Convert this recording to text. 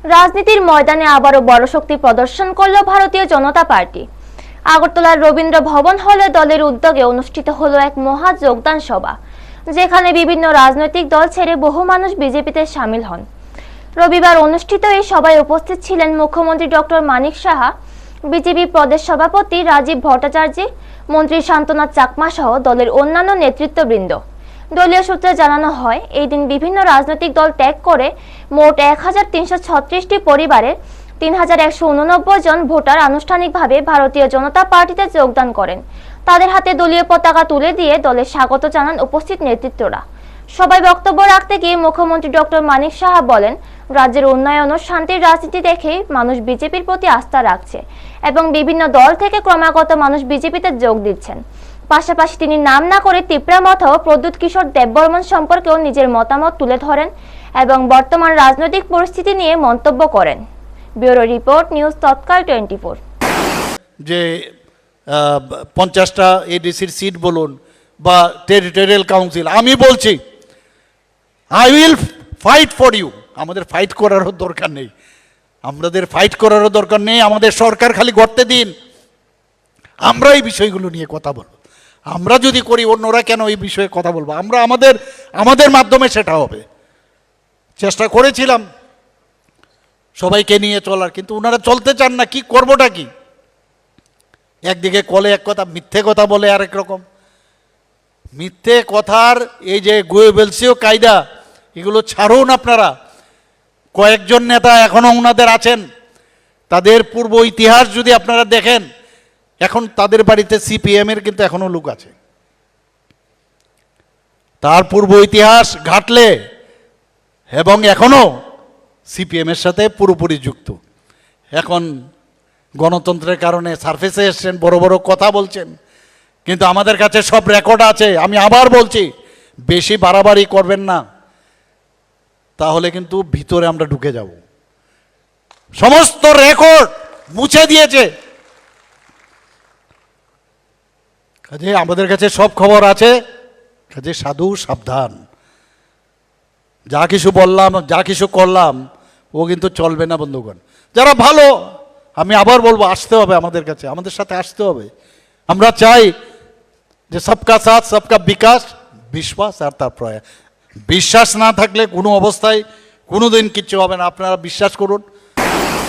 রাজনীতির ময়দানে আবারও বড় শক্তি প্রদর্শন করল ভারতীয় জনতা পার্টি। আগরতলার রবীন্দ্র ভবন হলে দলের উদ্যোগে অনুষ্ঠিত হলো এক মহা যোগদান সভা, যেখানে বিভিন্ন রাজনৈতিক দল ছেড়ে বহু মানুষ বিজেপিতে শামিল হন। রবিবার অনুষ্ঠিত এই সভায় উপস্থিত ছিলেন মুখ্যমন্ত্রী ডক্টর মানিক সাহা, বিজেপি প্রদেশ সভাপতি রাজীব ভট্টাচার্য, মন্ত্রী শান্তনাথ চাকমা সহ দলের অন্যান্য নেতৃত্ববৃন্দ। দলীয় সূত্রে জানানো হয়, এই দিন বিভিন্ন রাজনৈতিক দল ত্যাগ করে মোট 1336টি পরিবারের 3189 জন ভোটার আনুষ্ঠানিকভাবে ভারতীয় জনতা পার্টিতে যোগদান করেন। তাদের হাতে দলীয় পতাকা তুলে দিয়ে দলের স্বাগত জানান উপস্থিত নেতৃত্বরা। সবাই বক্তব্য রাখতে গিয়ে মুখ্যমন্ত্রী ডক্টর মানিক সাহা বলেন, রাজ্যের উন্নয়ন ও শান্তির রাজনীতি দেখে মানুষ বিজেপির প্রতি আস্থা রাখছে এবং বিভিন্ন দল থেকে ক্রমাগত মানুষ বিজেপিতে যোগ দিচ্ছেন। পাশাপাশি তিনি নাম না করে তিপ্রামথ ও প্রদ্যুৎ কিশোর দেববর্মন সম্পর্কেও নিজের মতামত তুলে ধরেন এবং বর্তমান রাজনৈতিক পরিস্থিতি নিয়ে মন্তব্য করেন। ব্যুরো রিপোর্ট, নিউজ তৎকাল 24। যে 50টা এডিসির সিট বলুন বা টেরিটোরিয়াল কাউন্সিল, আমি বলছি I will fight for you. আমাদের ফাইট করারও দরকার নেই, আমাদের সরকার খালি গড়তে দিন, আমরা এই বিষয়গুলো নিয়ে কথা বলবো। আমরা যদি করি, অন্যরা কেন এই বিষয়ে কথা বলবো? আমরা আমাদের মাধ্যমে সেটা হবে। চেষ্টা করেছিলাম সবাইকে নিয়ে চলার, কিন্তু ওনারা চলতে চান না। কি করবোটা কি? একদিকে কলে এক কথা, মিথ্যে কথা বলে আরেক রকম। মিথ্যে কথার এই যে গোয়েবেলসীয় কায়দা, এগুলো ছাড়ুন আপনারা। কয়েকজন নেতা এখনো ওনাদের আছেন, তাদের পূর্ব ইতিহাস যদি আপনারা দেখেন, এখন তাদের বাড়িতে সিপিএম এর কিন্তু এখনো লোক আছে। তার পূর্ব ইতিহাস ঘাটলে এবং এখনো সিপিএম এর সাথে পুরোপুরি যুক্ত। এখন গণতন্ত্রের কারণে সারফেসে এসছেন, বড় বড় কথা বলছেন, কিন্তু আমাদের কাছে সব রেকর্ড আছে। আমি আবার বলছি, বেশি বাড়াবাড়ি করবেন না, তাহলে কিন্তু ভিতরে আমরা ঢুকে যাব। সমস্ত রেকর্ড মুছে দিয়েছে, কাজে আমাদের কাছে সব খবর আছে। কাজে সাধু সাবধান, যা কিছু বললাম, যা কিছু করলাম, ও কিন্তু চলবে না বন্ধুগণ। যারা ভালো, আমি আবার বলবো, আসতে হবে আমাদের কাছে, আমাদের সাথে আসতে হবে। আমরা চাই যে সবকা সাথ সবকা বিকাশ, বিশ্বাস আর তার প্রয়াস। বিশ্বাস না থাকলে কোনো অবস্থায় কোনোদিন কিচ্ছু হবে না। আপনারা বিশ্বাস করুন।